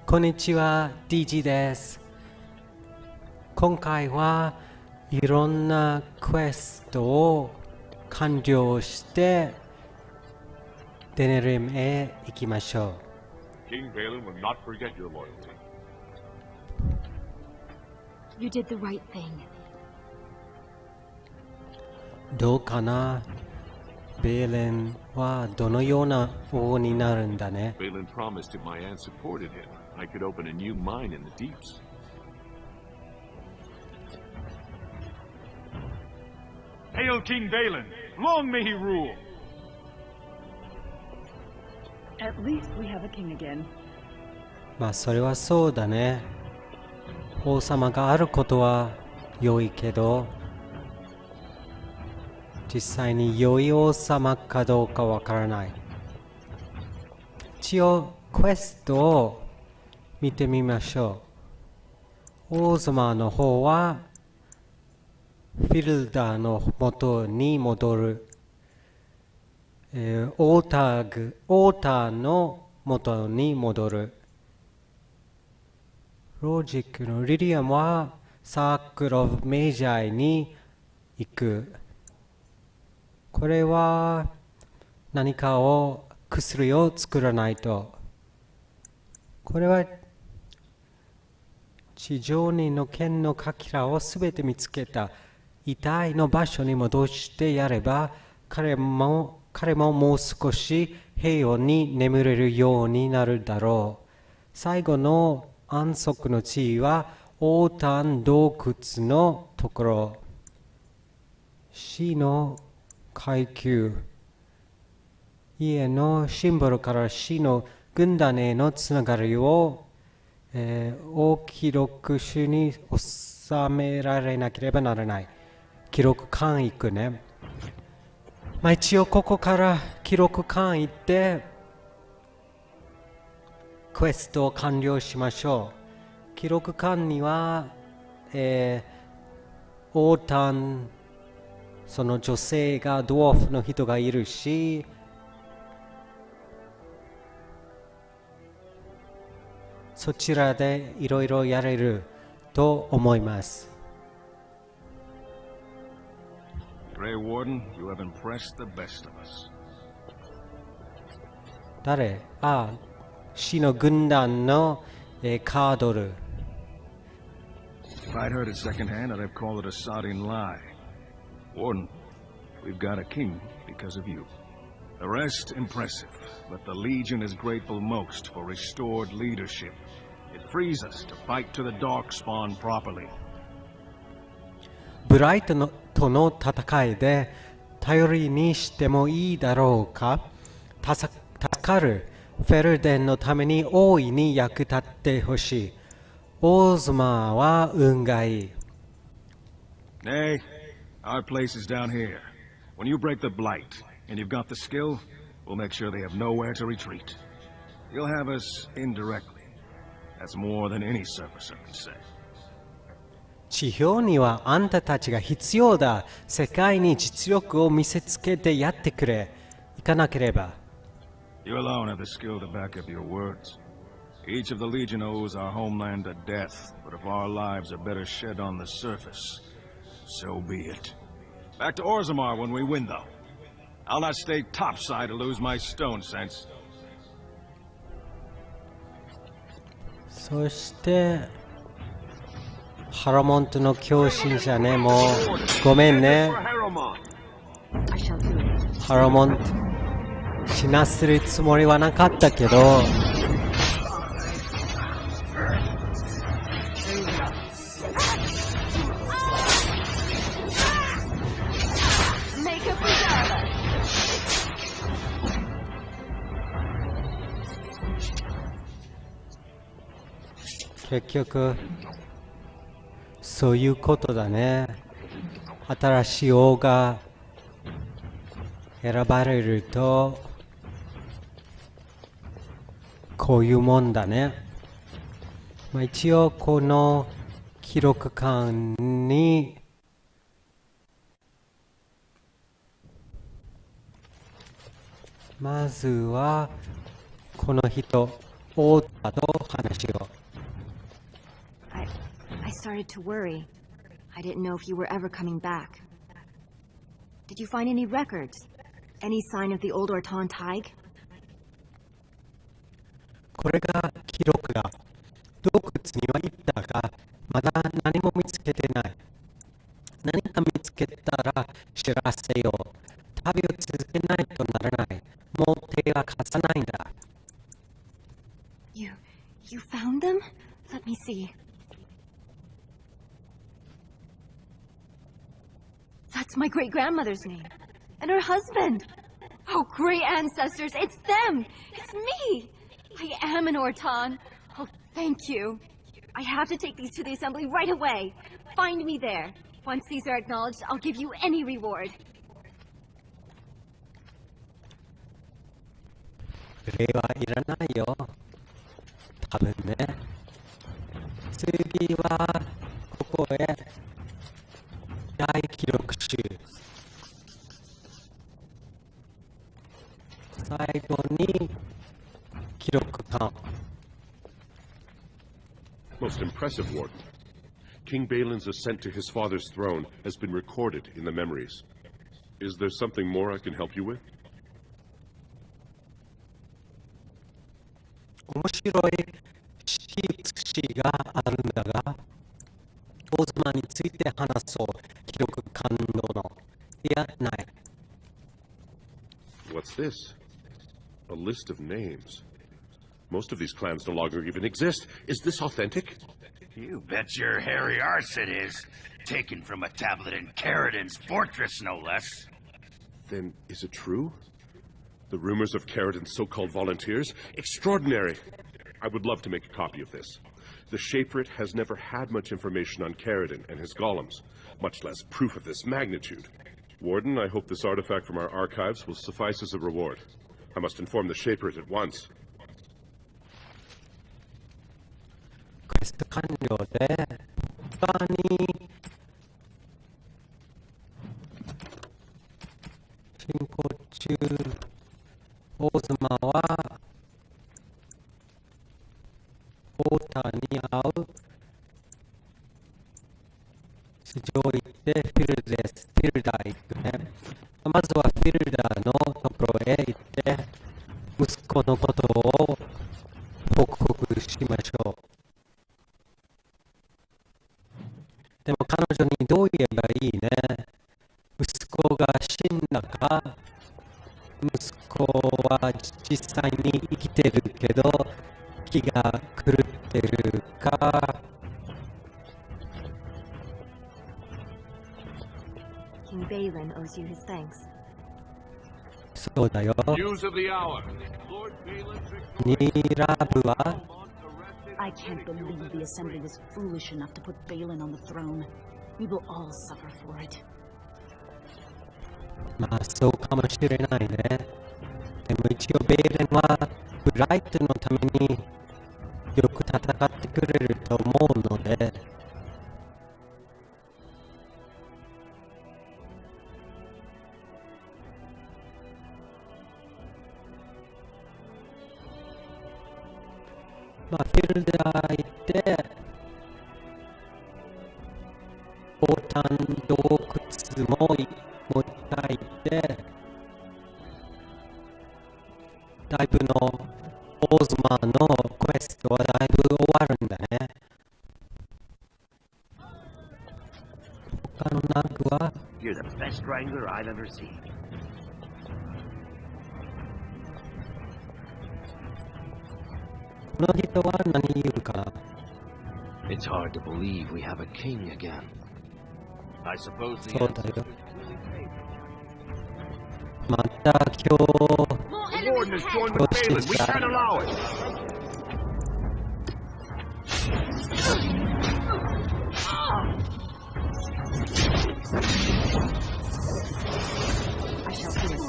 こんにちは、DG です。今回はいろんなクエストを完了してデネリムへ行きましょう。King Balin will not forget your loyalty. You did the right thing. どうかな？ベーレンはどのような王になるんだね。Balin promised if my aunt supported him, I could open a new mine in the deeps. Hail King Balin! Long may he rule! At least we have a king again. まあそれはそうだね。王様があることは良いけど、実際に良い王様かどうかわからない。一応クエストを見てみましょう。オーザマーの方はフィルダーの元に戻る。オーターの元に戻る。ロジックのリリアムはサークル・オブ・メジャーに行く。これは何かを薬を作らないと。これは地上にの剣のかけらをすべて見つけた遺体の場所に戻してやれば彼ももう少し平穏に眠れるようになるだろう。最後の安息の地位はオータン洞窟のところ。死の階級。家のシンボルから死の軍団へのつながりを、大記録集に収められなければならない。記録館行くね。まあ、一応ここから記録館行ってクエストを完了しましょう。記録館には、オータン、その女性がドワーフの人がいるし、そちらでいろいろやれると思います。Grey Warden, you have impressed the best of us. 誰？死の軍団の、カードル。If I'd heard it secondhand, I'd have called it a sodding lie. Warden, we've got a king because of you. The rest impressive, but the Legion is grateful most for restored leadership. It frees us to fight to the Darkspawn properly. ブライトとの戦いで頼りにしてもいいだろうか。助かるフェルデンのために大いに役立ってほしい。オーズマーは運がいい。Nay, our place is down here. When you break the blight, and you've got the skill, we'll make sure they have nowhere to retreat. You'll have us indirectly. That's more than any surfacer can say. 地表にはあんたたちが必要だ。世界に実力を見せつけてやってくれ。行かなければ。You alone have the skill to back up your words. Each of the Legion owes our homeland a death, but if our lives are better shed on the surface, so be it. Back to Orzammar when we win, though. I'll not stay topside to lose my stone sense. そしてハロモントの共振者ね、もうごめんね。ハロモント死なせるつもりはなかったけど、結局そういうことだね。新しい王が選ばれるとこういうもんだね。まあ、一応この記録館にまずはこの人オータと話を。I started to worry. I didn't know if you were ever coming back. Did you find any records? Any sign of the old Orton Tig? これが記録だ。洞窟には行ったが、まだ何も見つけてない。何か見つけたら知らせよう。旅を続けないとならない。もう手が貸さないんだ。You found them? Let me see. That's my great-grandmother's name. And her husband. Oh, great ancestors, it's them! It's me! I am an Orton. Oh, thank you. I have to take these to the assembly right away. Find me there. Once these are acknowledged, I'll give you any reward. 礼はいらないよ。多分ね。次はここへ大記録集。最後に記録館。Most impressive, Warden. King Balin's ascent to his father's throne has been recorded in the memories. Is there something more I can help you with? 面白い記述があるんだが、オーザマについて話そう。記録感動の。いや、ない。What's this? A list of names. Most of these clans no longer even exist. Is this authentic? You bet your hairy arse it is. Taken from a tablet in Caridin's fortress, no less. Then is it true? The rumors of Caridin's so-called volunteers? Extraordinary! I would love to make a copy of this. The Shaperit has never had much information on Caridin and his golems, much less proof of this magnitude. Warden, I hope this artifact from our archives will suffice as a reward. I must inform the Shaperit at once. クエスト完了で、他に進行中、オーズマはオーターに会う。地上行ってフィルダー行くね。まずはフィルダーのところへ行って、息子のことを報告しましょう。でも彼女にどう言えばいいね。息子が死んだか、息子は実際に生きてるけど気が狂ってるか。King Balin owes you his thanks. そうだよ。 News of the hour. Lord Balin's ニラブは I can't believe the Assembly was foolish enough to put Balin on the throne. We will all suffer for it. まあそうかもしれないね。でも一応ベーレンはブライトのためによく戦ってくれると思うので、まあフィルダー行ってオータン洞窟もう一回行って、だいぶのオーズマーのクエストはだいぶ終わるんだね。他のナグは You're the best wrangler I've ever seen. この人は何言うかな。 It's hard to believe we have a king again. I suppose the そうだ answer よ。また今日 The warden has joined with Balin. We can't allow it. I shall do it.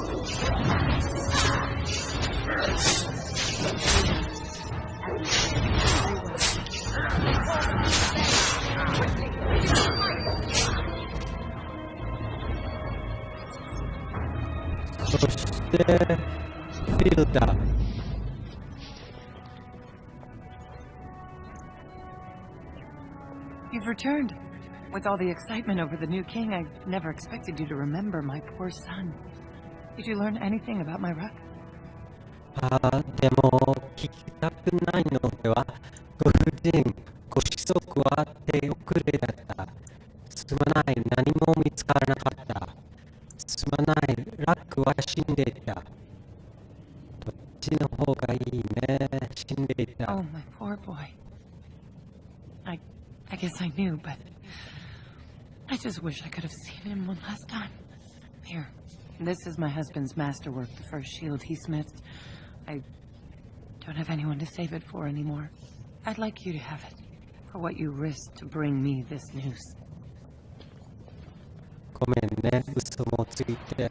you've returned. With all the excitement over the new king, I never expected you to remember my poor son. Did you learn anything about my wreck? でも聞きたくないのでは。ご婦人、ご子息は手遅れだった。すまない、何も見つからなかった。すまない、ラックは死んでいた。どっちの方がいいね。死んでいた。Oh, my poor boy. I guess I knew, but I just wish I could have seen him one last time. Here, this is my husband's masterwork, the first shield he smithed. I don't have anyone to save it for anymore. I'd like you to have it, for what you risked to bring me this news. ごめんね、嘘もついて。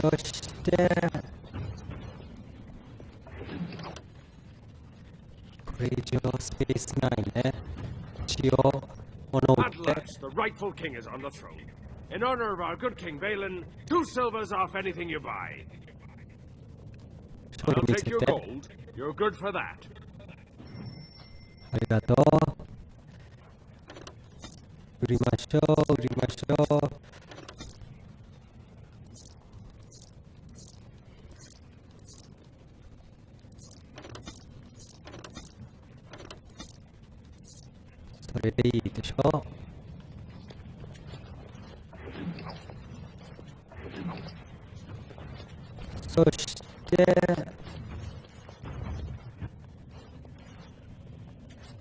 そして、これ以上スペースないね。一応、物を売 At って。 last, the rightful king is on the throne. In honor of our good King Balin, 2 silvers off anything you buy. 勝利 I'll 見つ take け your て。 gold. You're good for that. ありがとう。売りましょう、売りましょう。それでいいでしょう。そして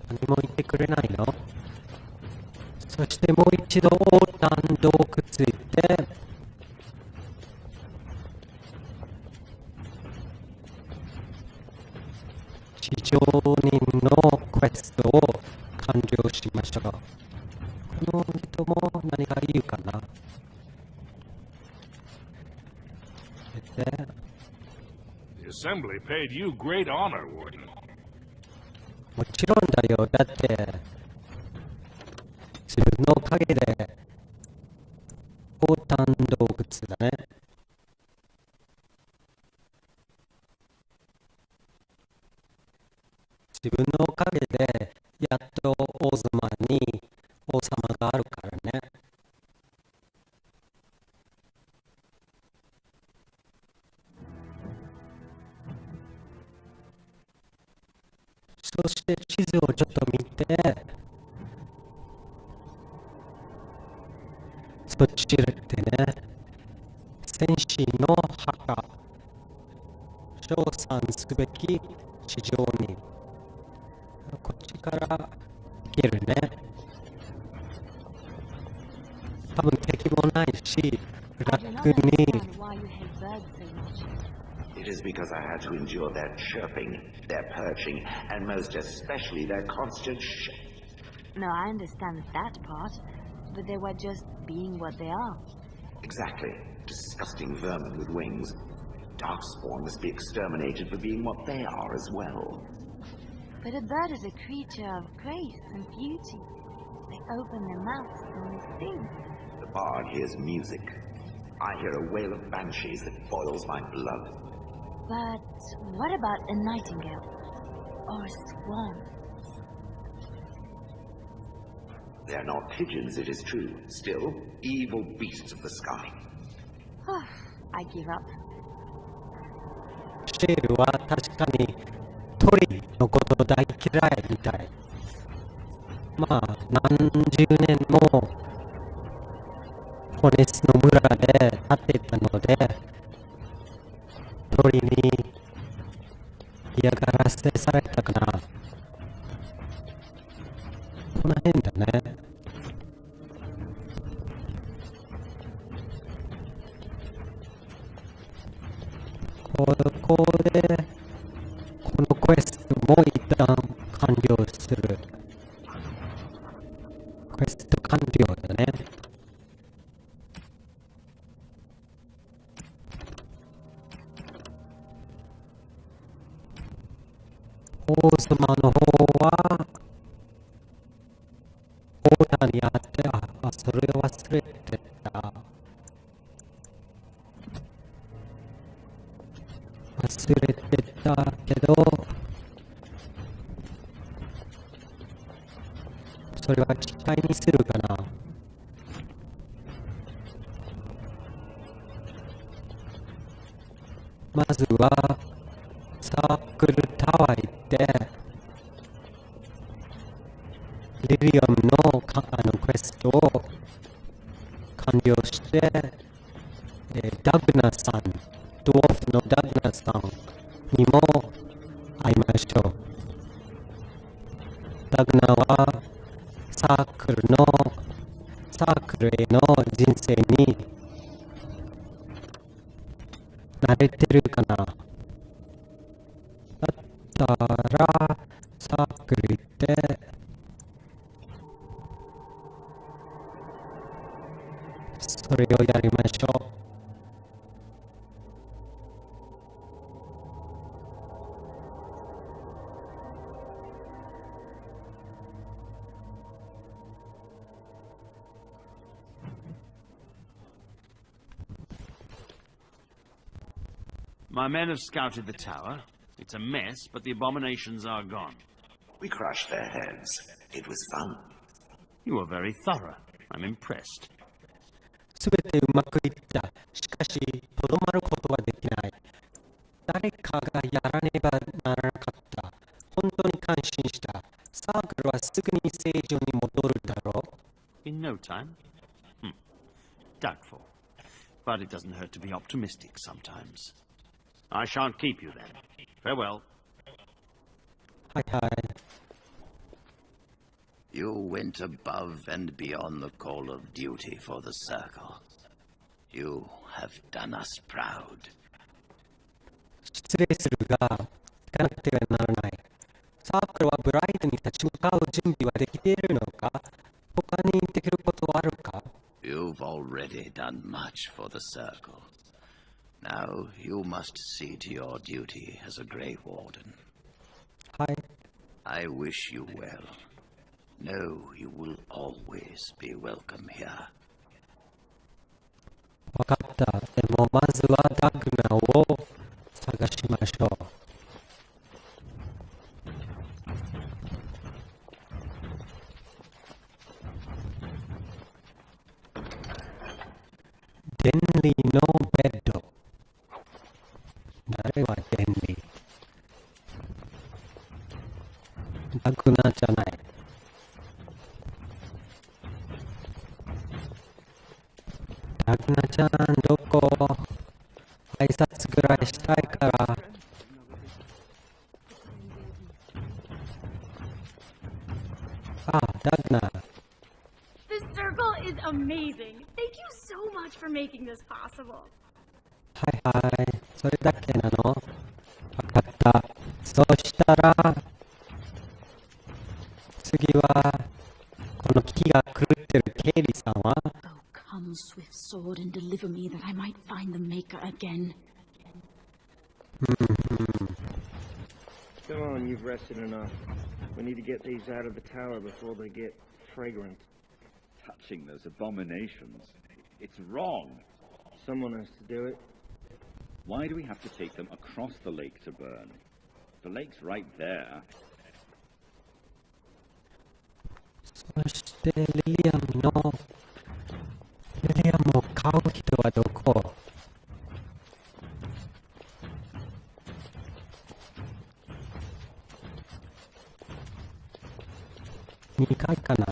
何も言ってくれないの？そしてもう一度オータン洞窟行って地上人のクエストを完了しましょう。この人も何か言うかな。The assembly paid you great honor, Warden. もちろんだよ。だって自分のおかげでオータン洞窟だね。自分のおかげでやっと王様に王様があるからね。そして地図をちょっと見て、そちらでね、戦士の墓、称賛すべき地上に、こっちから行けるね。多分敵もないし、楽に。It is because I had to endure their chirping, their perching, and most especially their constant No, I understand that part, but they were just being what they are. Exactly. Disgusting vermin with wings. Darkspawn must be exterminated for being what they are as well. But a bird is a creature of grace and beauty. They open their mouths and they sing. The bard hears music. I hear a wail of banshees that boils my blood. But what about a nightingale? Or a swan? They are not pigeons, it is true. Still, evil beasts of the sky. I give up. シェールは確かに鳥のこと大嫌いみたい。まあ何十年もホネスの村で立っていたので、鳥に嫌がらせされたかな。この辺だね。ここでこのクエストも一旦完了する。クエスト完了だね。王様の方はオーダーにあって、それを忘れてた。忘れてたけど、それは機械にするかな。まずはサークルタワー行ってリリアムのクエストを完了して、ダグナさん、ドワーフのダグナさんにも会いましょう。ダグナはサークルへの人生に慣れてるかな。だったらサークル行ってそれをやりましょう。My men have scouted the tower. It's a mess, but the abominations are gone. We crushed their heads. It was fun. You were very thorough. I'm impressed. すべてうまくいった。しかし、とどまることはできない。誰かがやらねばならなかった。本当に感心した。サークルはすぐに正常に戻るだろう。In no time? Doubtful. But it doesn't hurt to be optimistic sometimes. I shan't keep you then. Farewell. はいはい。You went above and beyond the call of duty for the Circle. You have done us proud. 失礼するが、行かなくてはならない。サークルはブライドに立ち向かう準備はできているのか？他にできることはあるか？ You've already done much for the Circle. Now you must see to your duty as a Grey Warden. はい。I wish you well. No, you will always be welcome here. わかった。でもまずはダグナを探しましょう。デンリーのベッド。誰はデンリー？ダグナじゃない。ダグナちゃん、どこ？挨拶ぐらいしたいから。あ、ダグナ。This circle is amazing. Thank you so much for making this possible. はいはい。それだけなの？わかった。そうしたら、次は、この木が狂ってるケイリーさんはCome, swift sword, and deliver me that I might find the Maker again. Come on, you've rested enough. We need to get these out of the tower before they get fragrant. Touching those abominations. It's wrong. Someone has to do it. Why do we have to take them across the lake to burn? The lake's right there. そしてリリアムを買う人はどこ？2階かな。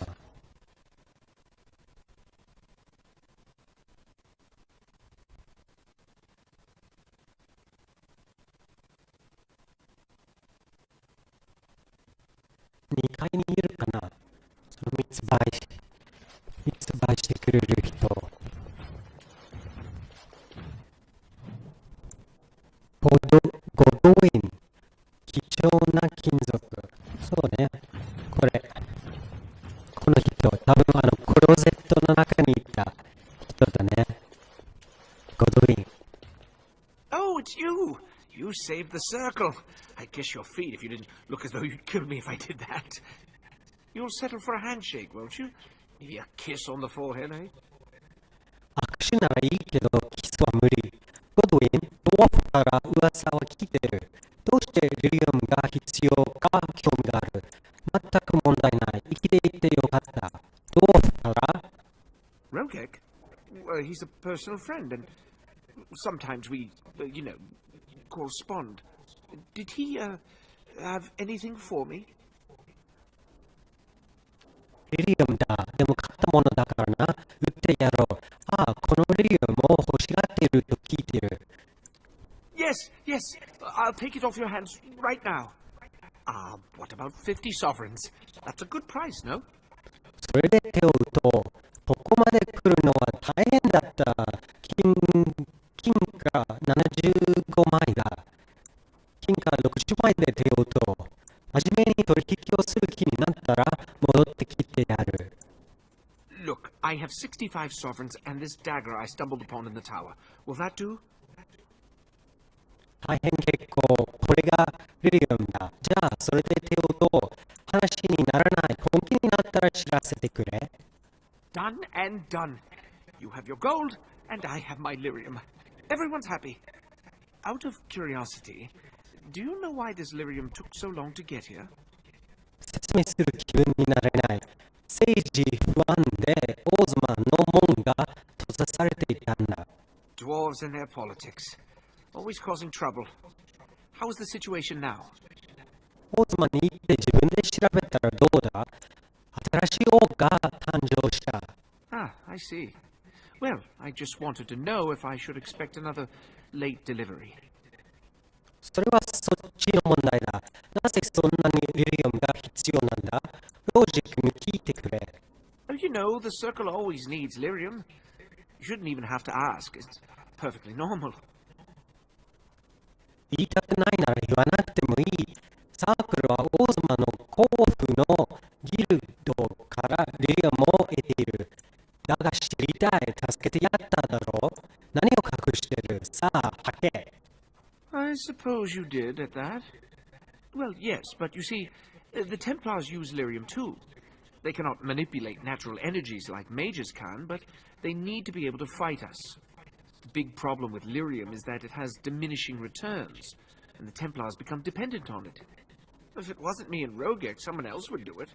2階にいるかな。その密売してくれる人。ゴドウィン、貴重な金属。そうね。この人、多分クローゼットの中にいた人だね。ゴドウィン。Oh, it's you! You saved the circle. I'd kiss your feet if you didn't look as though you'd kill me if I did that. You'll settle for a handshake, won't you? Maybe a kiss on the forehead, eh? 握手ならいいけど、キスは無理。ゴドウィン、ドワーフから噂は聞いてる。どうしてリリアムが必要か興味がある。全く問題ない。生きていてよかった。ドワーフから Rogek? Well, he's a personal friend, and sometimes we, correspond. Did he, have anything for me? リリウムだ。でも買ったものだからな。売ってやろう。ああ、このリリウムを欲しがっていると聞いてる。Yes, yes. I'll take it off your hands right now. What about 50 sovereigns? That's a good price, no? それで手を打とう。ここまで来るのは大変だった。金貨75枚だ。金貨60枚で手を打とう。真面目に取引をする気になったら戻ってきてやる。Look, I have 65 sovereigns and this dagger I stumbled upon in the tower. Will that do? 大変結構。これがリリウムだ。じゃあ、それで手を打とう。話にならない。本気になったら知らせてくれ。Done and done. You have your gold, and I have my lyrium. Everyone's happy. Out of curiosity, do you know why this lyrium took so long to get here? 説明する気分になれない。政治不安でオーズマンの門が閉ざされていたんだ。Dwarves and their politics. Always causing trouble. How is the situation now? オーズマンに行って自分で調べたらどうだ？新しい王が誕生した。I see. Well, I just wanted to know if I should expect another late delivery. それはそっちの問題だ。なぜそんなにリリウムが必要なんだ？ロジックに聞いてくれ。You know, the circle always needs lyrium. You shouldn't even have to ask. It's perfectly normal. 言いたくないなら言わなくてもいい。サークルはオーズマの甲府のギルドからリリウムを得ている。だが知りたい。助けてやっただろう。何を隠してる？さあ、吐け。I suppose you did at that. Well, yes, but you see, the Templars use lyrium too. They cannot manipulate natural energies like mages can, but they need to be able to fight us. The big problem with lyrium is that it has diminishing returns, and the Templars become dependent on it. If it wasn't me and Rogek, someone else would do it.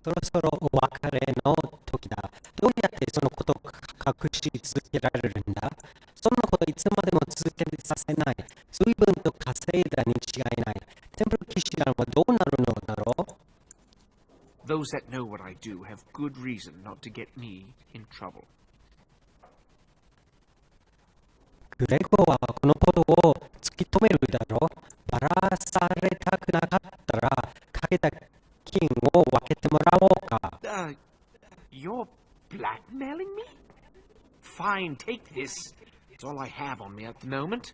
そろそろお別れの時だ。どうやってそのことを隠し続けられるんだ？そんなこといつまでも続けさせない。随分と稼いだに違いない。テンプル騎士団はどうなるのだろう？ Those that know what I do have good reason not to get me in trouble. グレゴはこのことを突き止めるだろう。バラされたくなかったらかけた金を分けてもらおうか。You're blackmailing me? Fine, take this. It's all I have on me at the moment.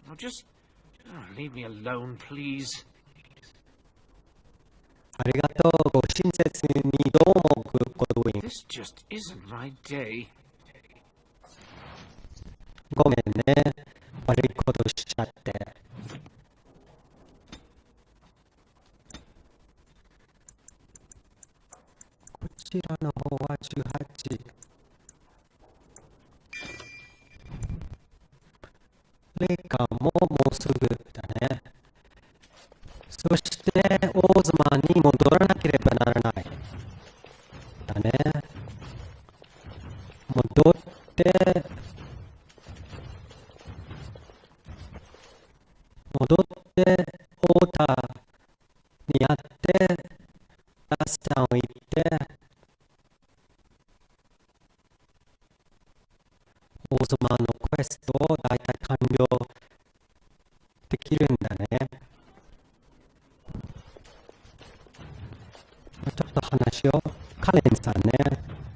Now just leave me alone, please. ありがとう。ご親切にどうも、ゴドウィン。This just isn't my day. ごめんね。悪いことしちゃって。こちらの方は18。霊感ももうすぐだね。そしてオーズマンに戻らなければならない。だね。戻ってオーターにやってダスタウン行ってオーズマンのクエストを大体完了できるんだね。ちょっと話をカレンさんね。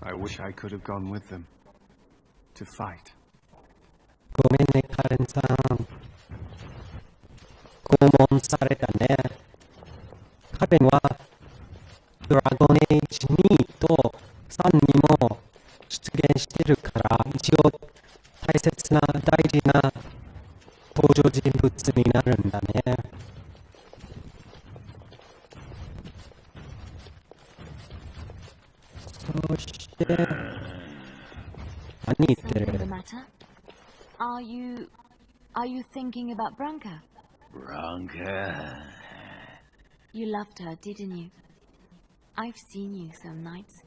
I wish I could have gone with them to fight. ごめんねカレンさん。拷問されたね。カレンはドラゴンエイジ2と3にも出現してるから一応大切な大事な登場人物になるんだね。そして何言ってる？ Are you thinking about Branka? Branka? You loved her, didn't you? I've seen you some nights,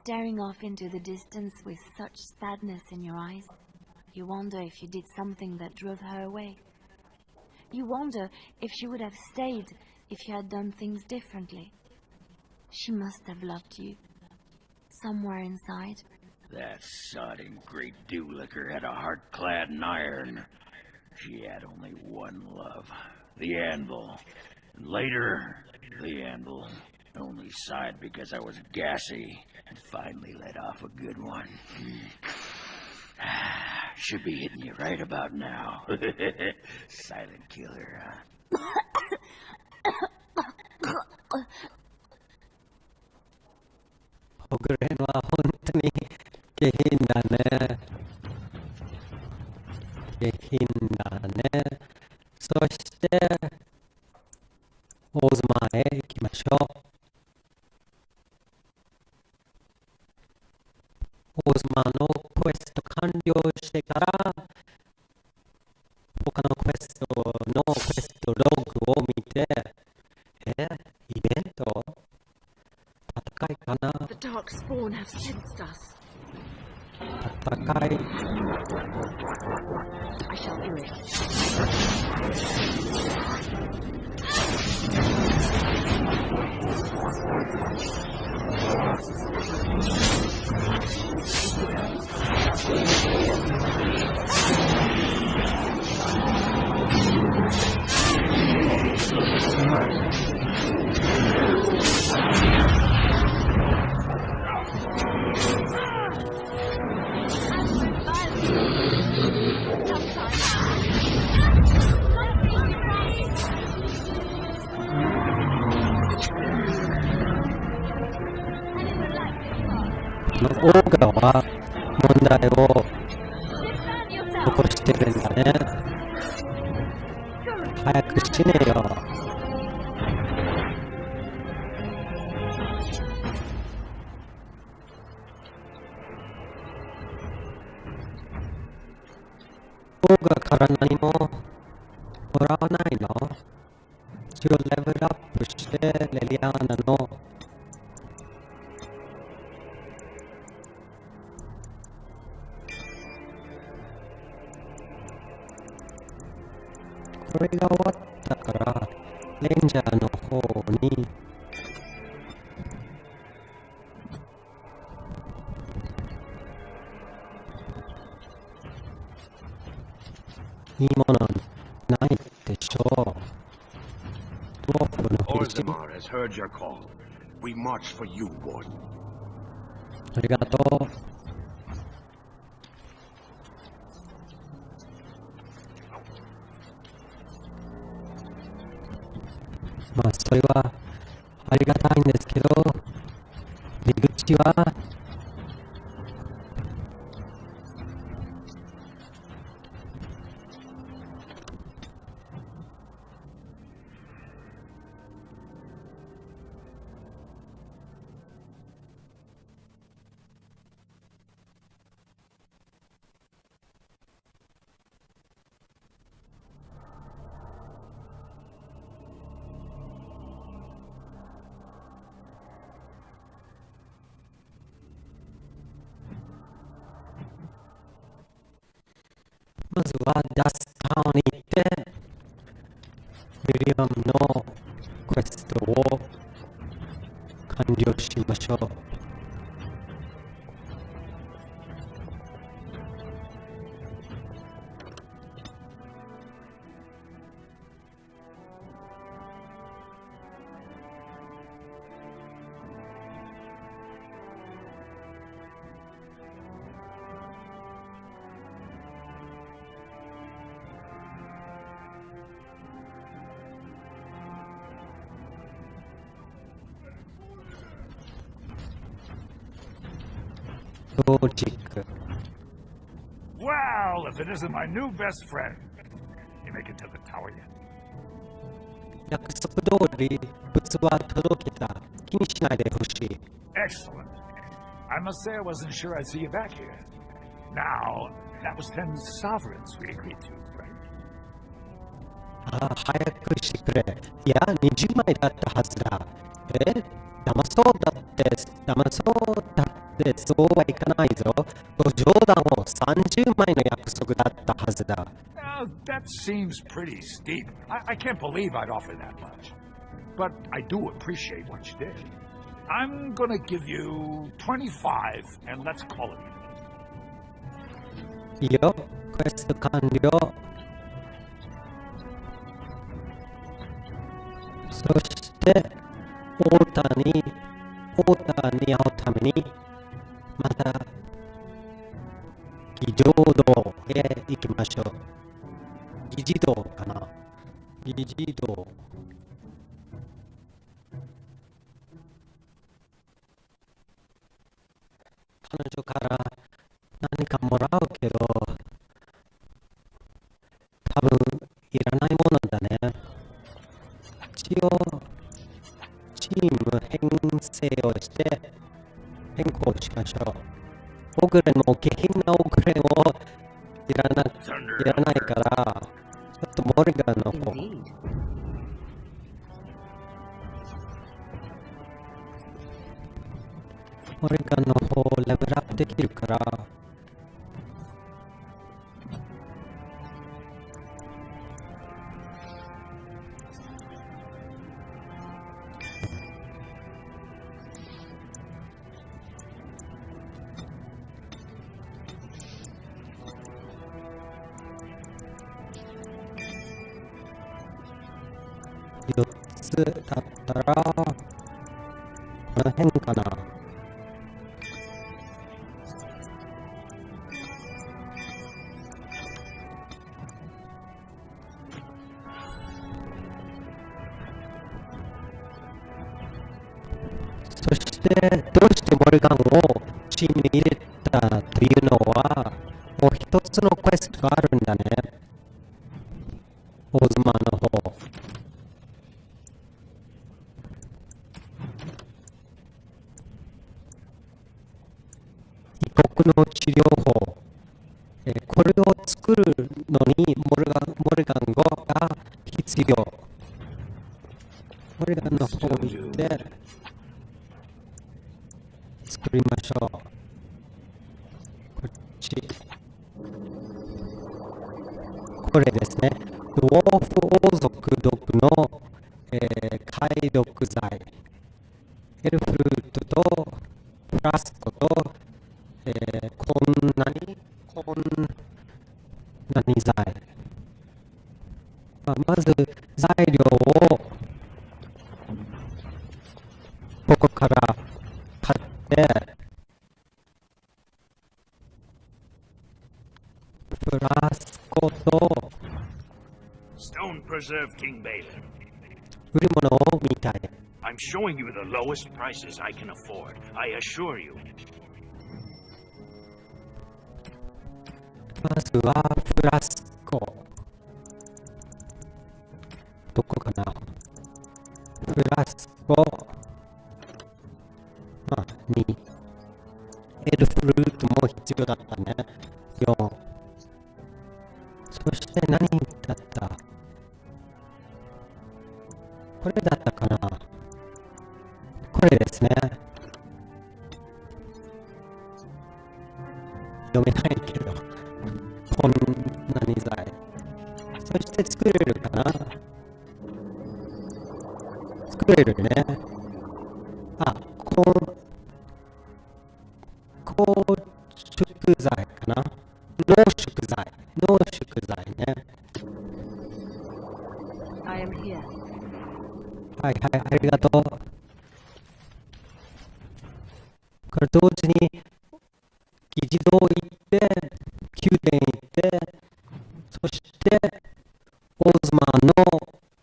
staring off into the distance with such sadness in your eyes. You wonder if you did something that drove her away. You wonder if she would have stayed if you had done things differently. She must have loved you. Somewhere inside. That sodding great dew-licker had a heart clad in iron. She had only one love, the anvil. And later, the anvil only sighed because I was gassy and finally let off a good one. Should be hitting you right about now. Silent killer, huh? ほぐれんは本当に下品だね。下品だね。そしてオーズマーへ行きましょう。オーズマーのクエスト完了してから他のクエストログを見て、イベント戦いかな。 The dark spawn have sensed us. 戦い I shall do it.オーガは問題を起こしてるんだね。早く死ねよ。オーガから何ももらわないの？一応レベルアップしてレリアーナのこれが終わったからレンジャーの方にいいものないでしょう。ドワーフの兵士。 Orzammar has heard your call. We march for you, Warden. ありがとう。まあそれはありがたいんですけど、出口はまずはダスタウンに行ってミリアムのクエストを完了しましょう。Well, if it isn't my new best friend. You make it to the tower yet? 約束通り物は届けた。気にしないでほしい。 Excellent. I must say I wasn't sure I'd see you back here. Now, that was 10 sovereigns we agreed to, right? ああ、早くしてくれ。いや、20枚だったはずだ。騙そうだってそうはいかないぞ。ご冗談を30枚の約束だったはずだ。That seems pretty steep. I can't believe I'd offer that much. But I do appreciate what you did. I'm gonna give you 25 and let's call it. いいよ、クエスト完了。そして、オーターに会うために、また、議場道へ行きましょう。議事堂かな。議事堂。彼女から何かもらうけど、多分いらないものだね。一応、チーム編成をして変更しましょう。オグレンも下品なオグレンをいらないから、ちょっとモリガンの方。モリガンの方をレベルアップできるから、4つだったら、この辺かな。そして、どうしてモルガンをチームに入れたというのは、もう一つのクエストがあるんだね。オーズマーの方。異国の治療法。これを作るのにモルガンが必要。モルガンの方に行って作りましょう。こっち。これですね。ドワーフ王族毒の、解毒剤。エルフルートとフラスコと、こんなに材。まず材料をここから買って、フラスコと Stone Preserve King Balin. 売るものを見たい。I'm showing you the lowest prices I can afford. I assure you. まずはフラスコ。どこかな。フラスコ。2。エルフルートも必要だったね。4。そして何だった？これだったかな。これですね。読めないけど。こんなに材。そして作れるかな。作れるね。硬縮材かな。濃縮材ね。I am here. はい、ありがとう。これ同時に議事堂行って、宮殿行って、そしてオーズマーの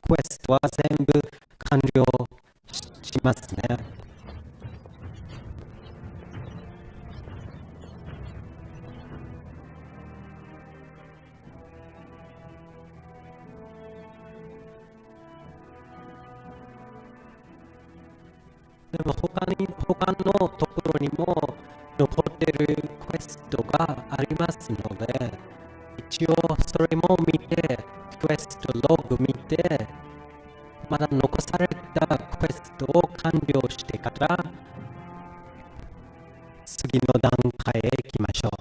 クエストは全部完了しますね。でも他のところにも残ってるクエストがありますので、一応それも見てクエストログ見て、まだ残されたクエストを完了してから次の段階へ行きましょう。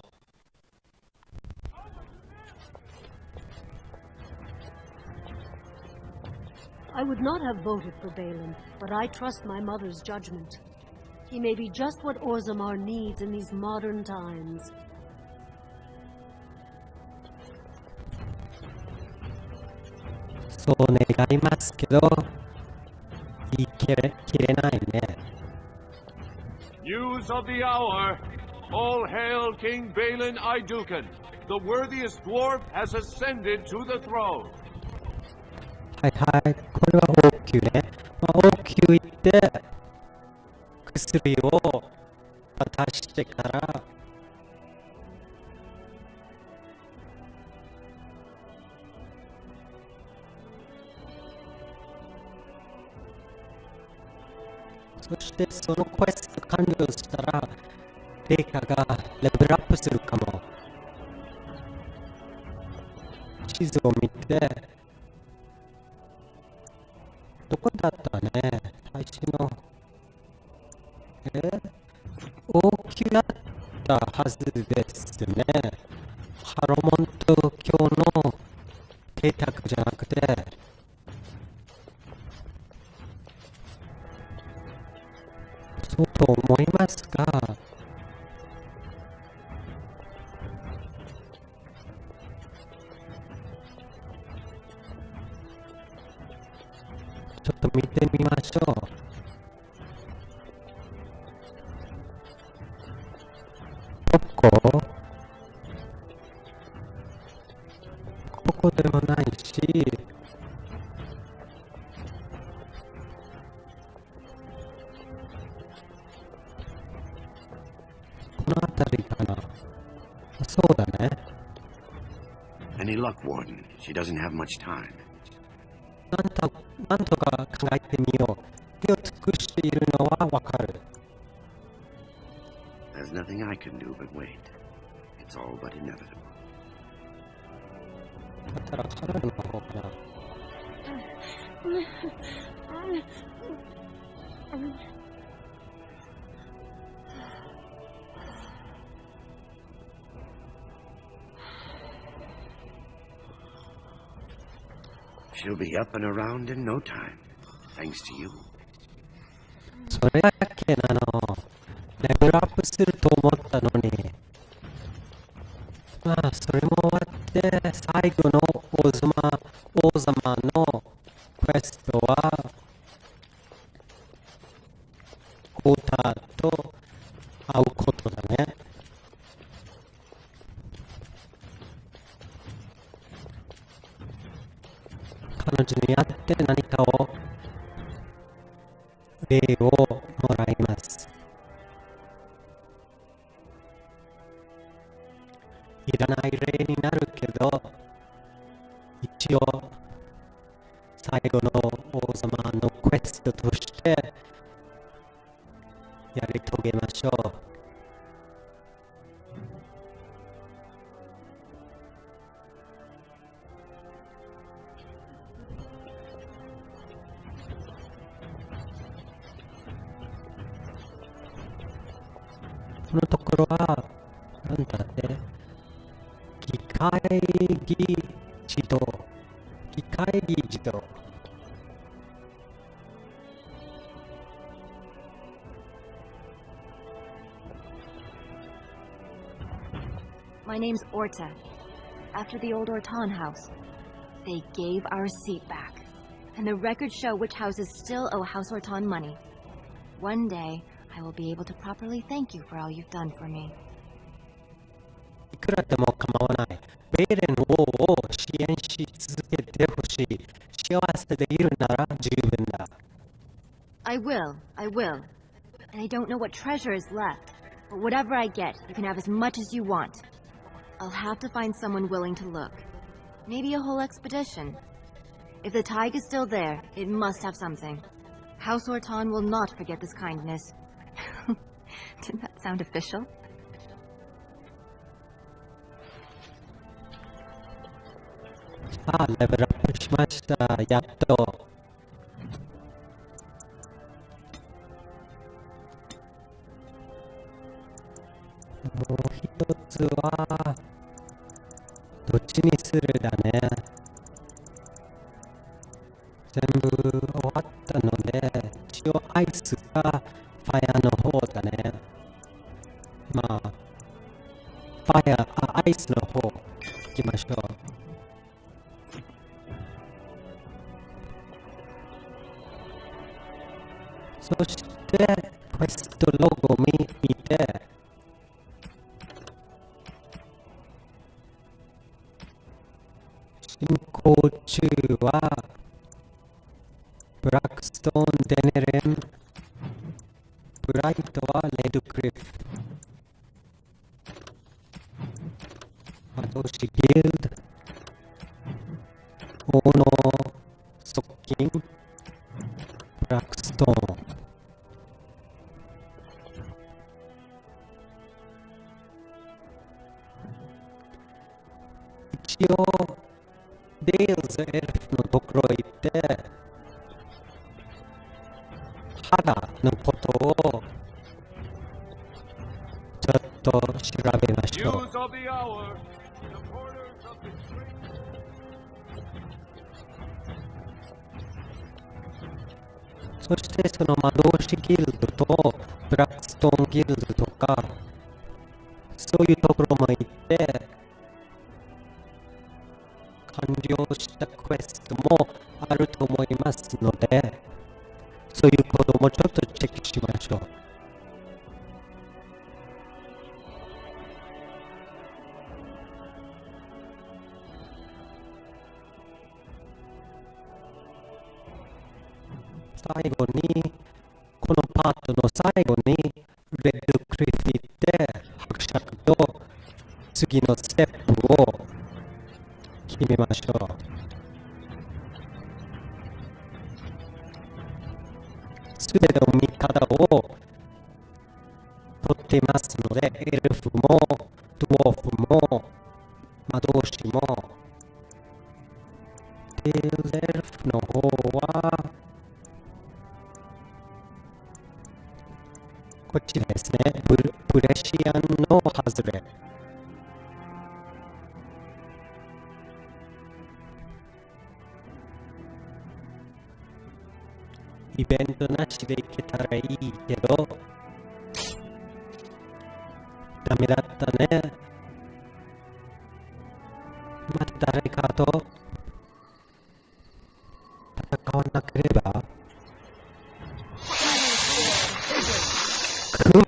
I would not have voted for Balin, but I trust my mother's judgment. He may be just what Orzammar needs in these modern times. そう願いますけど、言い切れないね。News of the hour! All hail King Balin Idukan! The worthiest dwarf has ascended to the throne! はいはい、これは王宮ね。王宮行って薬を渡してからそしてそのクエスト完了したら霊下がレベルアップするかも。地図を見てどこだったね、大使の王宮だったはずですね。ハロモント教の邸宅じゃなくてそうと思いますが、ちょっと見てみましょう。どこ？ここでもないし、この辺りかな。そうだね。Any luck, Warden? She doesn't have much time. なんとか考えてみよう。手を尽くしているのはわかる。There's nothing I can do but wait. It's all but inevitable. だったらカナルの方かな。She'll be up and around in no time, thanks to you. それだけなの。レベルアップすると思ったのに。まあ、それも終わって、最後の王様のクエストは、オーターと会うことだね。彼女に会って何かを礼をもらいます。いらない礼になるけど、一応最後の王様のクエストとしてやり遂げましょう。このところは何だって議会議事堂。My name's Orta. After the old Orton house. They gave our seat back. And the records show which houses still owe House Orton money. One day, I will be able to properly thank you for all you've done for me. いくらでも構わない。ベイレン王を支援し続けてほしい。幸せでいるなら十分だ。I will. And I don't know what treasure is left. But whatever I get, you can have as much as you want. I'll have to find someone willing to look. Maybe a whole expedition. If the tide is still there, it must have something. House Orton will not forget this kindness. Didn't that sound official? レベルアッした。やっと。もう一つは、どっちにするだね。全部終わったので、一応アイスかファイアの方だね。まあ、アイスの方行きましょう。そして、クエストロゴを見て、進行中は、ブラックストーン、デネレム、ブライトはレッドクリフ。魔導士ギルド、王の側近、ブラックストーン。一応、デールズエルフのところ行って、肌のことをちょっと調べましょう。そしてその魔導士ギルドとブラックストーンギルドとかそういうところも行って完了したクエストもあると思いますので、そういうこともちょっとチェックしましょう。最後に、このパートの最後に、レッドクリフィって伯爵と次のステップを決めましょう。すべての味方を取っていますので、エルフも、ドワーフも、魔導士も、エルフの方は、こっちですね、ブレシアンの外れ。イベントなしで行けたらいいけど、ダメだったね。また誰かと戦わなければ。雲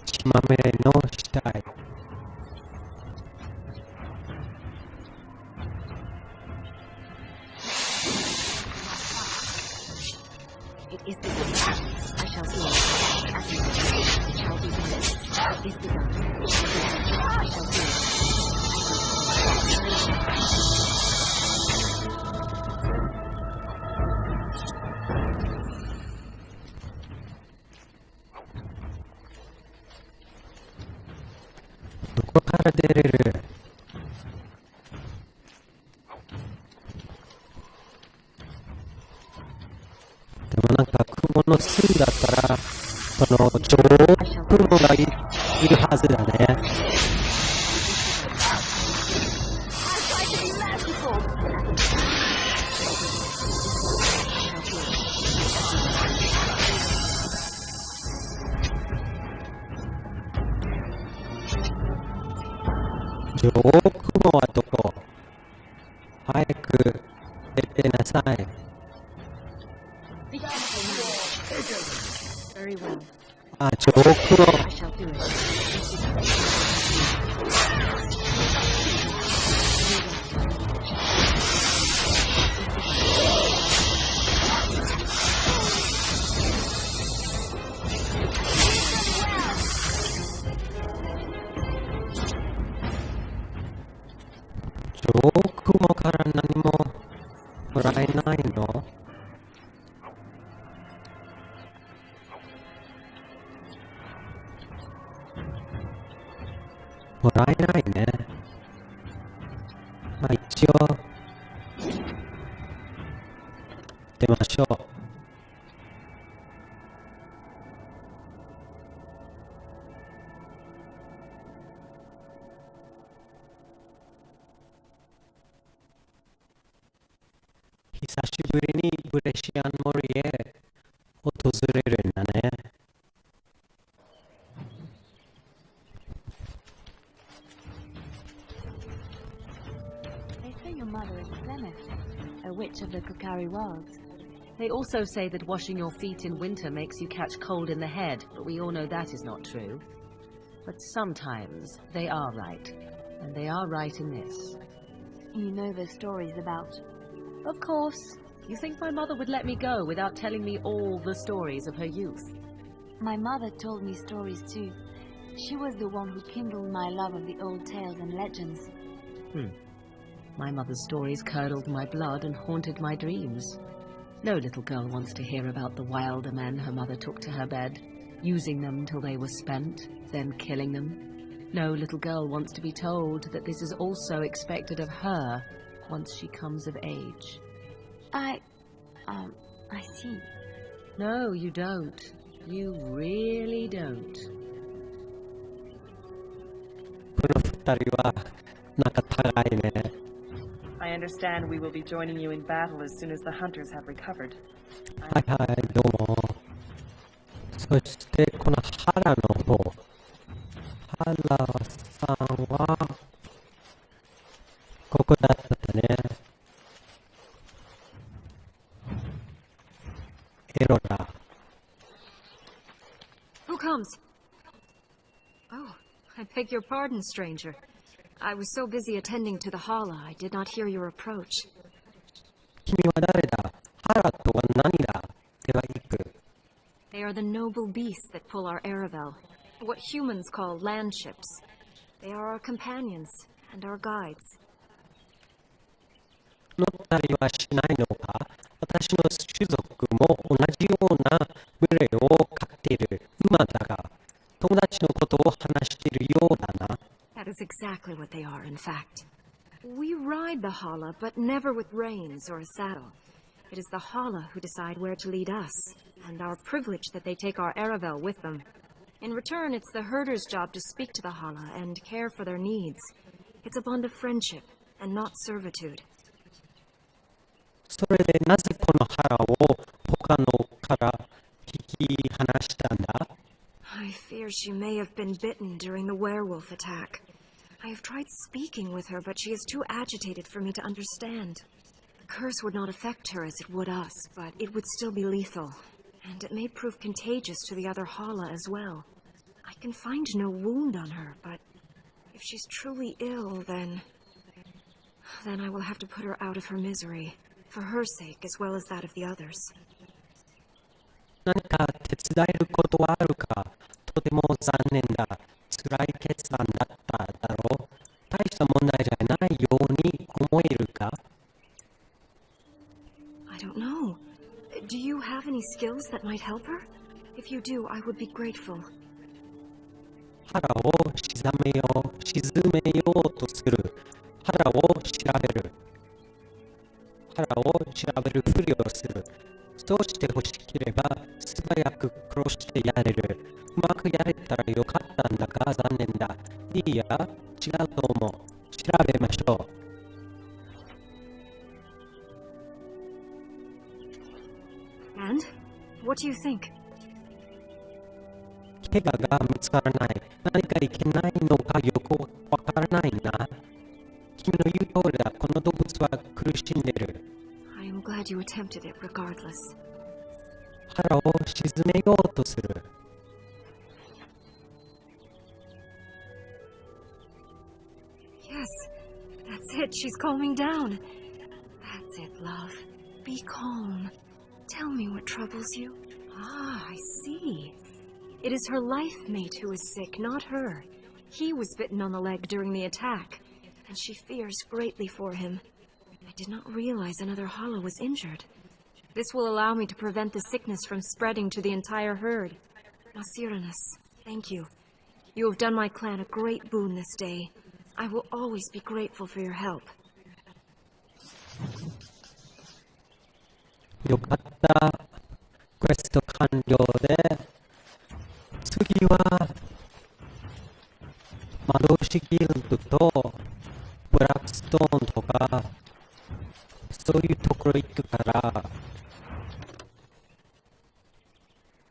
血まみれの死体。どこから出れる？でもなんか雲の巣だったらその上雲がいるはずだね。上雲はどこ？早く出てなさい。あ、上雲。雲から何ももらえないの？もらえないね。まあ一応出ましょう。久しぶりにブレシアン森へ訪れるんだね。They say your mother is Zenith, a witch of the Kukari Wilds. They also say that washing your feet in winter makes you catch cold in the head, but we all know that is not true. But sometimes they are right, and they are right in this. You know the stories about... Of course. You think my mother would let me go without telling me all the stories of her youth? My mother told me stories too. She was the one who kindled my love of the old tales and legends. My mother's stories curdled my blood and haunted my dreams. No little girl wants to hear about the wilder men her mother took to her bed, using them till they were spent, then killing them. No little girl wants to be told that this is also expected of her once she comes of age. I see. No, you don't. You really don't. この二人は仲違いね。I understand we will be joining you in battle as soon as the hunters have recovered. はいはい、どうも。そしてこの原の方。原さんはここだったね。エロラ。Who comes? Oh, I beg your pardon, stranger. I was so busy attending to the hala, I did not hear your approach. 君は誰だ？原とは何だ？では行く。They are the noble beasts that pull our Aravel, what humans call land ships. They are our companions and our guides. 乗ったりはしないのか？私の種族も同じような群れを飼っている馬だが、友達のことを話しているようだな。That is exactly what they are, in fact. We ride the hala, but never with reins or a saddle. It is the hala who decide where to lead us, and our privilege that they take our Aravel with them. In return, it's the herder's job to speak to the hala and care for their needs. It's a bond of friendship, and not servitude. それでなぜこの腹を他のから引き離したんだ？ I fear she may have been bitten during the werewolf attack. I have tried speaking with her, but she is too agitated for me to understand. The curse would not affect her as it would us, but it would still be lethal. And it may prove contagious to the other hala as well. I can find no wound on her, but if she's truly ill, then I will have to put her out of her misery. For her sake, as well as that of the others. 何か手伝えることはあるか？とても残念だ。辛い決断だっただろう。大した問題じゃないように思えるか？ I don't know. Do you have any skills that might help her? If you do, I would be grateful. 腹を沈めようとする。腹を調べる。腹を調べるふりをする。そうしてほしければ素早く殺してやれる。うまくやれたらよかったんだが残念だ。いいや、違うと思う。調べましょう。And? What do you think? 怪我が見つからない。何かいけないのかよくわからないな。君の言う通りだ。この動物は苦しんでる。I am glad you attempted it regardless. 腹を沈めようとする。Yes, that's it. She's calming down. That's it, love. Be calm. Tell me what troubles you. Ah, I see. It is her life mate who is sick, not her. He was bitten on the leg during the attack. and she fears greatly for him. I did not realize another hollow was injured. This will allow me to prevent the sickness from spreading to the entire herd. Nasiranus, thank you. You have done my clan a great boon this day. I will always be grateful for your help. よかった。クエスト完了で、次は魔導士ギルドとブラックストーンとかそういうところ行くから、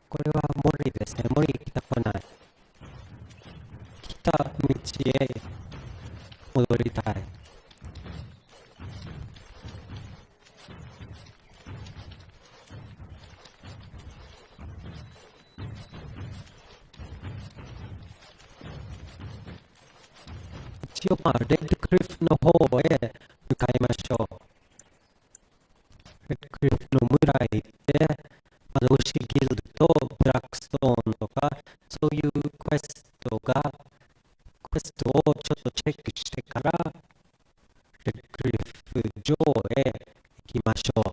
これは森ですね。森行きたくない。来た道へ戻りたい。一応レッドクリフの方へ向かいましょう。レッドクリフの村へ行って、魔導士ギルドとブラックストーンとか、そういうクエストをちょっとチェックしてから、レッドクリフ城へ行きましょう。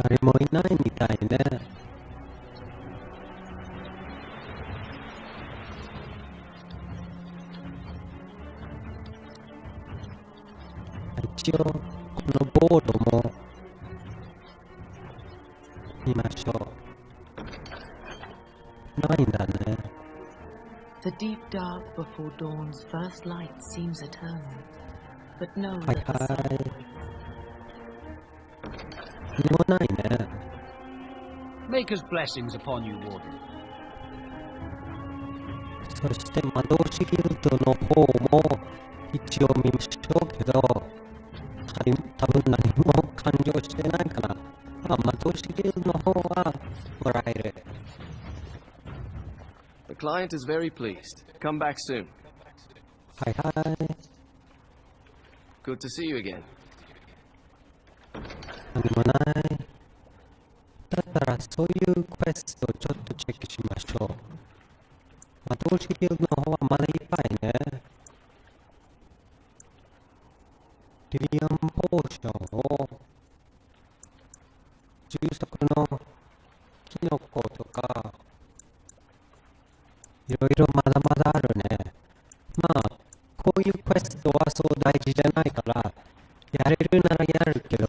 誰もいないみたいね。一応このボードも見ましょう。ないんだね。The deep dark before dawn's first light seems eternal, but know はい that the は sun い。何もないね。Maker's blessings upon you, Warden. そして魔導士ギルドの方も一応見ましょうけど、多分何も完了してないかな。魔導士ギルドの方はもらえる。The client is very pleased. Come back soon. はいはい。Good to see you again. 何もない。だったらそういうクエストをちょっとチェックしましょう。魔導士ギルドの方はまだいっぱいね。リリアンポーションを充足のキノコとかいろいろまだまだあるね。こういうクエストはそう大事じゃないからやれるならやるけど、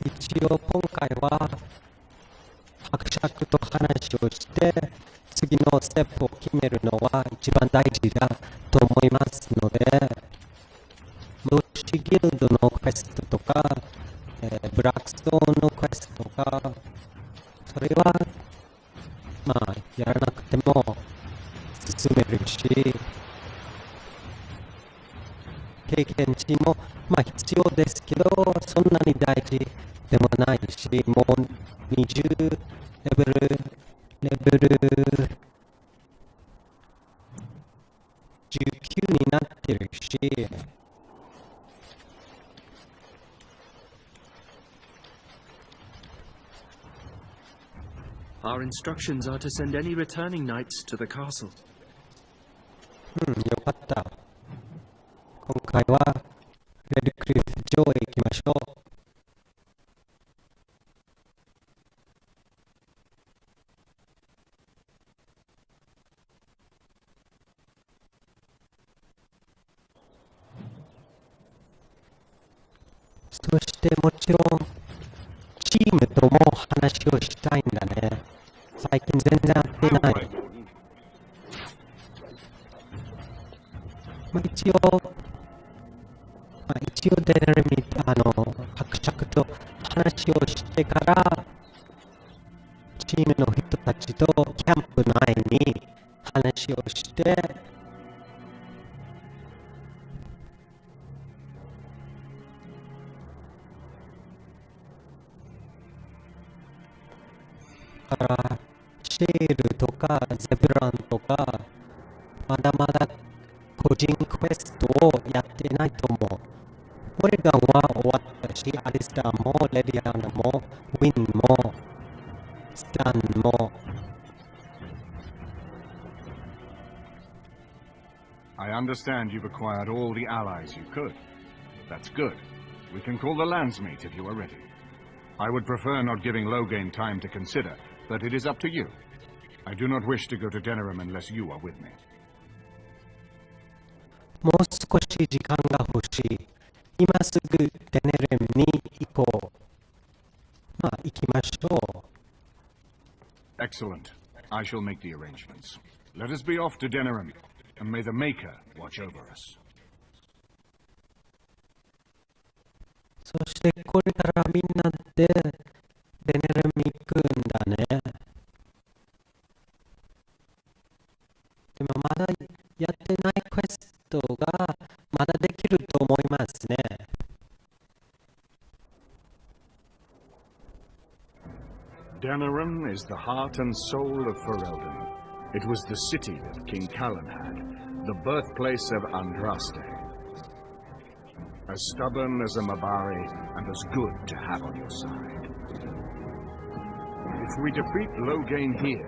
一応今回は伯爵と話をして次のステップを決めるのは一番大事だと思いますので、魔導士ギルドのクエストとか、ブラックストーンのクエストとか、それはやらなくても進めるし、経験値も必要ですけど、そんなに大事でもないし、もう20レベル19になってるし、Our instructions are to send any returning knights to the castle. よかった。今回はレッドクリフ城へ行きましょう。そしてもちろんチームとも話をしたいんだね。最近全然会ってない。一応デネルミ伯爵と話をしてからチームの人たちとキャンプ内に話をしてシェールとかゼブランとかまだまだ個人クエストをやってないと思う。オレガンは終わったし、アリスターもレディアナもウィンもスタンも。I understand you've acquired all the allies you could. That's good. We can call the landsmeet if you are ready. I would prefer not giving Loghain time to consider, but it is up to you. I do not wish to go to Denerim unless you are with me. もう少し時間が欲しい。今すぐデネレムに行こう。まあ、行きましょう。Excellent. I shall make the arrangements. Let us be off to Denerim, and may the Maker watch over us. そしてこれからみんなでデネレム行くんだね。でもまだやってないクエストがまだできると思いますね。Denerim is the heart and soul of Ferelden. It was the city that King Callan had, the birthplace of Andraste. As stubborn as a Mabari, and as good to have on your side. If we defeat Loghain here,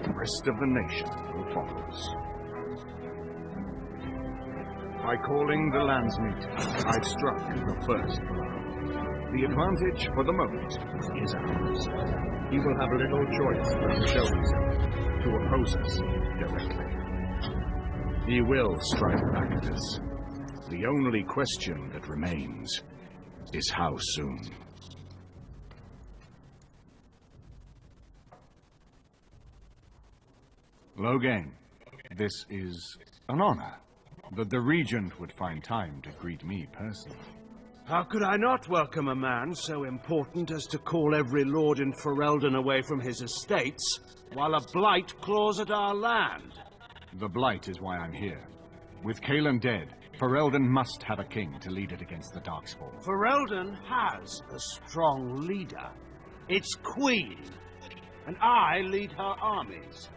the rest of the nation will follow us. By calling the landsmeet, I've struck the first blow. The advantage, for the moment, is ours. He will have little choice but to show himself, to oppose us directly. He will strike back at us. The only question that remains is how soon. Loghain, this is an honor that the Regent would find time to greet me personally. How could I not welcome a man so important as to call every lord in Ferelden away from his estates, while a blight claws at our land? The blight is why I'm here. With Callan dead, Ferelden must have a king to lead it against the Darkspawn. Ferelden has a strong leader. Its queen. And I lead her armies.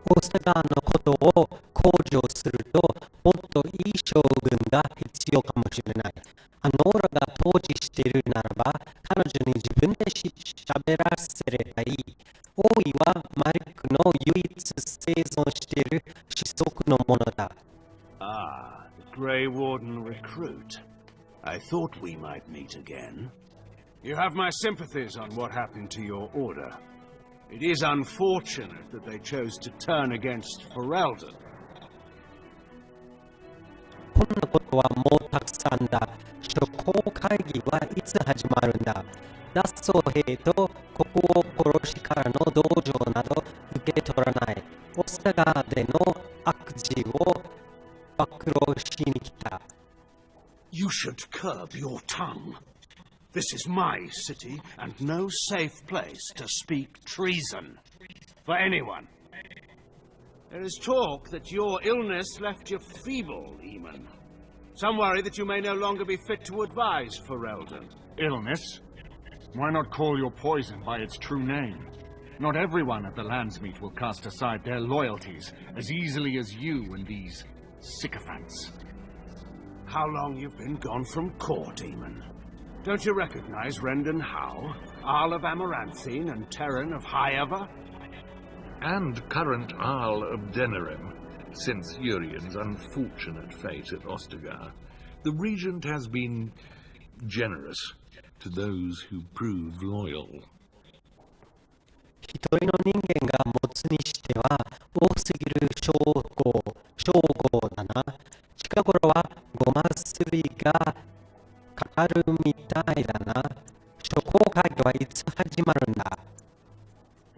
オーサガーのことを向上するともっといい将軍が必要かもしれない。アノーラが統治しているならば彼女に自分で喋らせればいい。王位はマリックの唯一生存している子息のものだ。Ah, the Grey Warden recruit. I thought we might meet again. You have my sympathies on what happened to your order. It is unfortunate that they chose to turn against Ferelden. こんなことはもうたくさんだ。諸侯会議はいつ始まるんだ。脱走兵と国王殺しからの同情など受け取らない。オスタガーでの悪事を暴露しに来た。You should curb your tongue. This is my city, and no safe place to speak treason for anyone. There is talk that your illness left you feeble, Eamon. Some worry that you may no longer be fit to advise Ferelden. Illness? Why not call your poison by its true name? Not everyone at the landsmeet will cast aside their loyalties as easily as you and these sycophants. How long you've been gone from court, Eamon? Don't you recognize Rendon Howe, Arl of Amaranthine, and Terran of Highever? And current Arl of Denerim, since Urien's unfortunate fate at Ostagar. The Regent has been generous to those who prove loyal. 一人の人間が持つにしては多すぎる称号だな。近頃はごますりがかかるみたいだな。諸侯会議はいつ始まるんだ。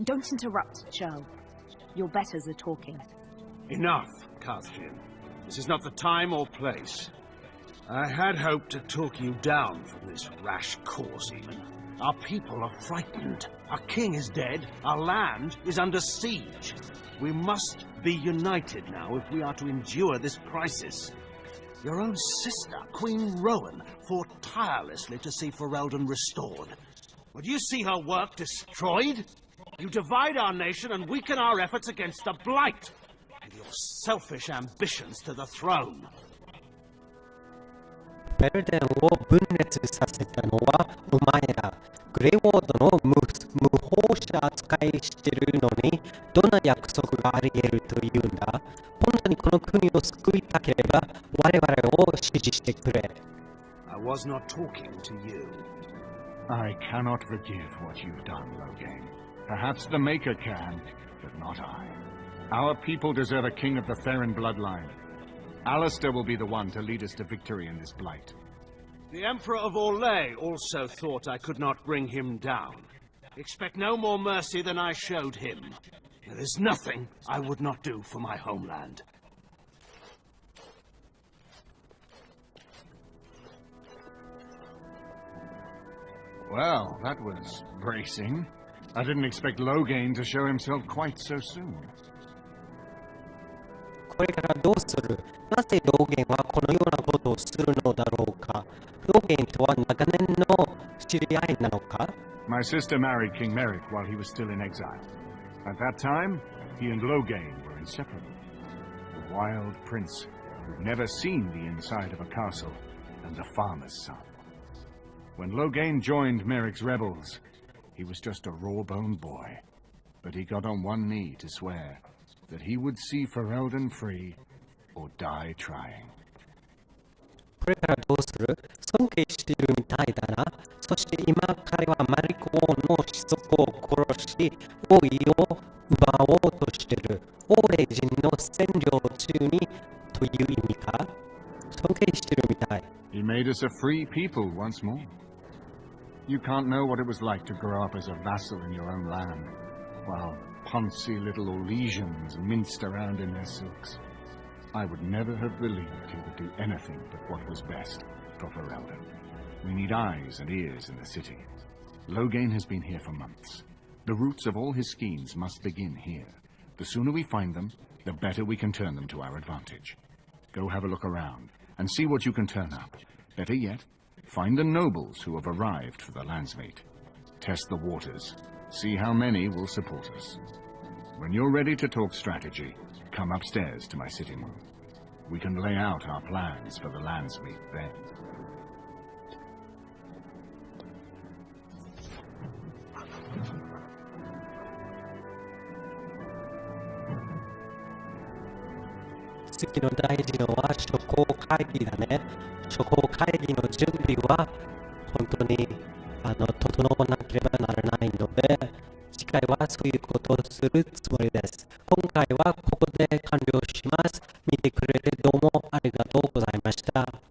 Don't interrupt, Joe. Your betters are talking. Enough, Kathleen. This is not the time or place. I had hoped to talk you down from this rash course, Eamon. Our people are frightened. Our king is dead. Our land is under siege. We must be united now if we are to endure this crisis. Your own sister, Queen Rowan, fought tirelessly to see Ferelden restored. Would you see her work destroyed? You divide our nation and weaken our efforts against the Blight, with your selfish ambitions to the throne. フェルデンを分裂させたのはお前ら。グレイウォードの無法者扱いしてるのにどんな約束があり得るというんだ。本当にこの国を救いたければ我々を支持してくれ。I was not talking to you. I cannot forgive what you've done, Logain. Perhaps the Maker can, but not I. Our people deserve a king of the Theron bloodline. Alistair will be the one to lead us to victory in this blight. The Emperor of Orlais also thought I could not bring him down. Expect no more mercy than I showed him. There is nothing I would not do for my homeland. Well, that was bracing. I didn't expect Logain to show himself quite so soon. これからどうする？なぜローゲンはこのようなことをするのだろうか？ローゲンとは長年の知り合いなのか？ My sister married King Merrick while he was still in exile. At that time, he and Logain were inseparable. The wild prince who'd never seen the inside of a castle, and the farmer's son. When Logain joined Merrick's rebels, he was just a raw-boned boy. But he got on one knee to swear that he would see Ferelden free or die trying. これからどうする？尊敬しているみたいだな。そして今彼はマリコ王の子息を殺し、王位を奪おうとしている。オーレ人の占領中にという意味か？尊敬しているみたい。He made us a free people once more. You can't know what it was like to grow up as a vassal in your own land, while poncy little Orlesians minced around in their silks. I would never have believed he would do anything but what was best for Ferelden. We need eyes and ears in the city. Logain has been here for months. The roots of all his schemes must begin here. The sooner we find them, the better we can turn them to our advantage. Go have a look around and see what you can turn up. Better yet, find the nobles who have arrived for the landsmeet. Test the waters. See how many will support us. When you're ready to talk strategy, come upstairs to my sitting room. We can lay out our plans for the landsmeet then. 次の大事のは諸行会議だね。諸行会議の準備は本当に整わなければならないので、次回はそういうことをするつもりです。今回はここで完了します。見てくれてどうもありがとうございました。